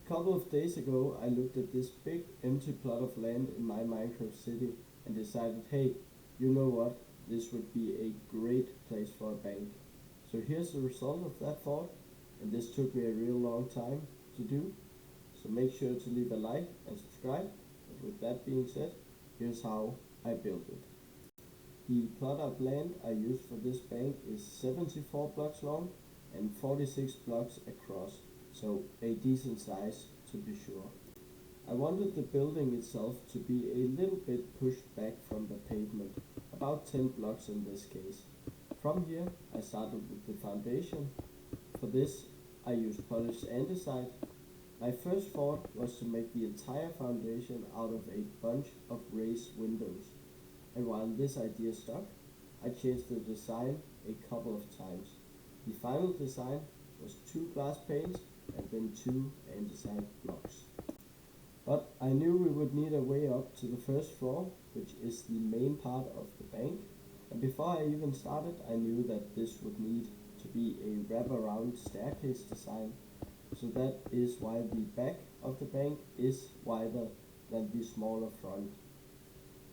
A couple of days ago, I looked at this big empty plot of land in my Minecraft city and decided, hey, you know what? This would be a great place for a bank. So here's the result of that thought, and this took me a real long time to do. So make sure to leave a like and subscribe. And with that being said, here's how I built it. The plot of land I used for this bank is 74 blocks long and 46 blocks across, so a decent size to be sure. I wanted the building itself to be a little bit pushed back from the pavement, about 10 blocks in this case. From here I started with the foundation. For this I used polished andesite. My first thought was to make the entire foundation out of a bunch of raised windows, and while this idea stuck, I changed the design a couple of times. The final design was 2 glass panes and then 2 andesite blocks. But I knew we would need a way up to the first floor, which is the main part of the bank, and before I even started I knew that this would need to be a wraparound staircase design, so that is why the back of the bank is wider than the smaller front.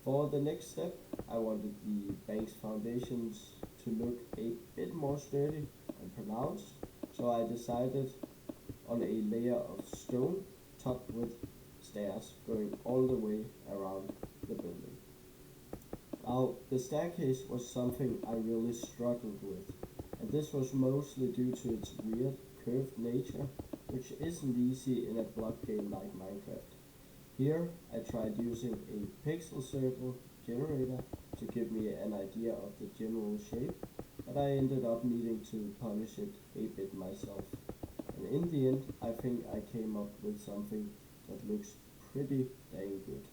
For the next step, I wanted the bank's foundations to look a bit more sturdy and pronounced, so I decided on a layer of stone topped with stairs going all the way around the building. Now, the staircase was something I really struggled with, and this was mostly due to its weird curved nature, which isn't easy in a block game like Minecraft. Here I tried using a pixel circle generator to give me an idea of the general shape, but I ended up needing to polish it a bit myself. And in the end I think I came up with something that looks pretty dang good.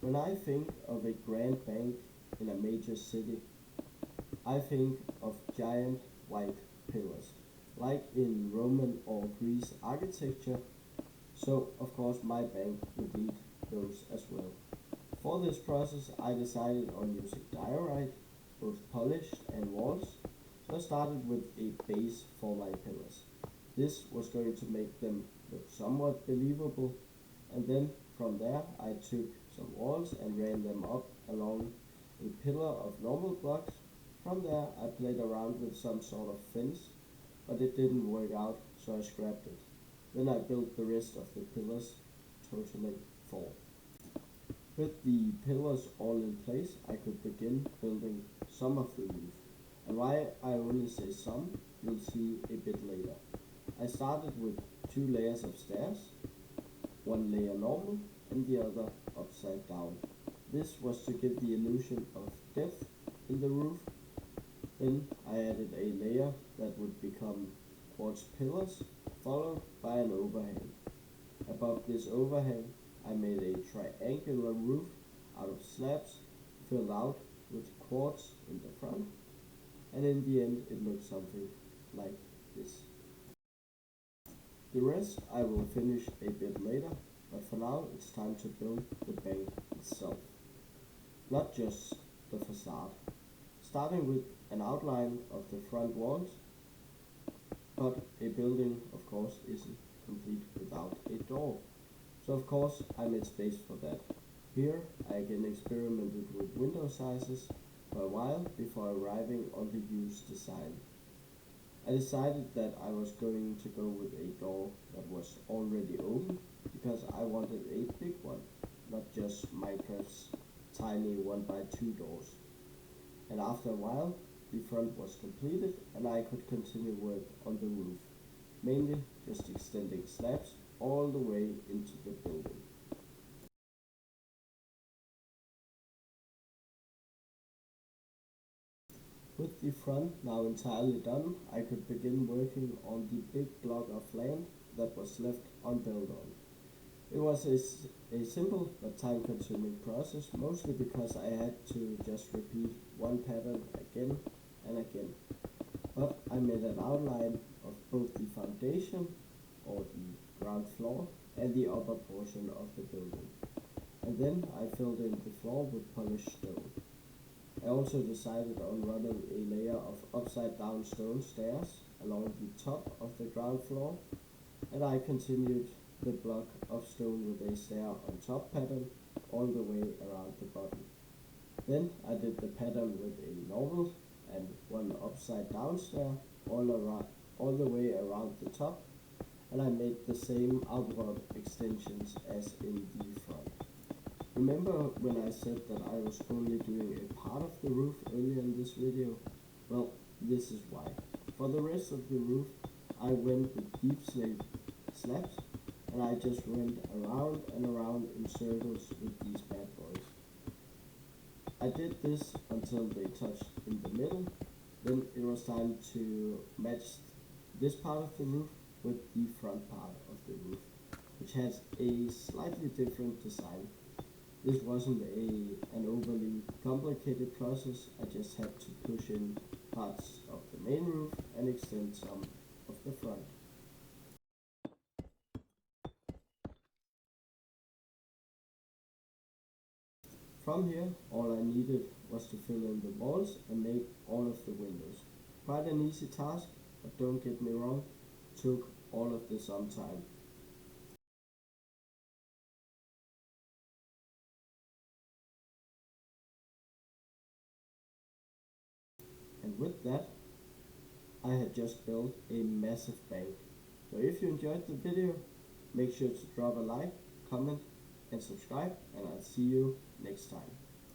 When I think of a grand bank in a major city, I think of giant white pillars, like in Roman or Greece architecture, so of course my bank would need those as well. For this process I decided on using diorite, both polished and walls, so I started with a base for my pillars. This was going to make them look somewhat believable, and then from there I took some walls and ran them up along a pillar of normal blocks. From there I played around with some sort of fence, but it didn't work out, so I scrapped it. Then I built the rest of the pillars, totaling 4. With the pillars all in place, I could begin building some of the roof. And why I only say some, you'll see a bit later. I started with 2 layers of stairs, one layer normal and the other upside down. This was to give the illusion of depth in the roof. Then I added a layer that would become quartz pillars, followed by an overhang. Above this overhang I made a triangular roof out of slabs filled out with quartz in the front, and in the end it looked something like this. The rest I will finish a bit later, but for now it's time to build the bank itself, not just the facade. Starting with an outline of the front walls, but a building of course isn't complete without a door. So of course I made space for that. Here I again experimented with window sizes for a while before arriving on the used design. I decided that I was going to go with a door that was already open because I wanted a big one, not just Minecraft's tiny 1x2 doors. And after a while the front was completed and I could continue work on the roof, mainly just extending slabs all the way into the building. With the front now entirely done, I could begin working on the big block of land that was left unbuilt on. It was a simple but time-consuming process, mostly because I had to just repeat one pattern again and again. But I made an outline of both the foundation, or the ground floor, and the upper portion of the building. And then I filled in the floor with polished stone. I also decided on running a layer of upside upside down stone stairs along the top of the ground floor, and I continued the block of stone with a stair on top pattern all the way around the bottom. Then I did the pattern with a normal and one upside down stair all the way around the top, and I made the same outward extensions as in the front. Remember when I said that I was only doing a part of the roof earlier in this video? Well, this is why. For the rest of the roof, I went with deep slabs, and I just went around and around in circles with these bad boys. I did this until they touched in the middle. Then it was time to match this part of the roof with the front part of the roof, which has a slightly different design. This wasn't an overly complicated process. I just had to push in parts of the main roof and extend some of the front. From here, all I needed was to fill in the walls and make all of the windows. Quite an easy task, but don't get me wrong, took all of the some time. And with that, I had just built a massive bank. So if you enjoyed the video, make sure to drop a like, comment, and subscribe, and I'll see you next time.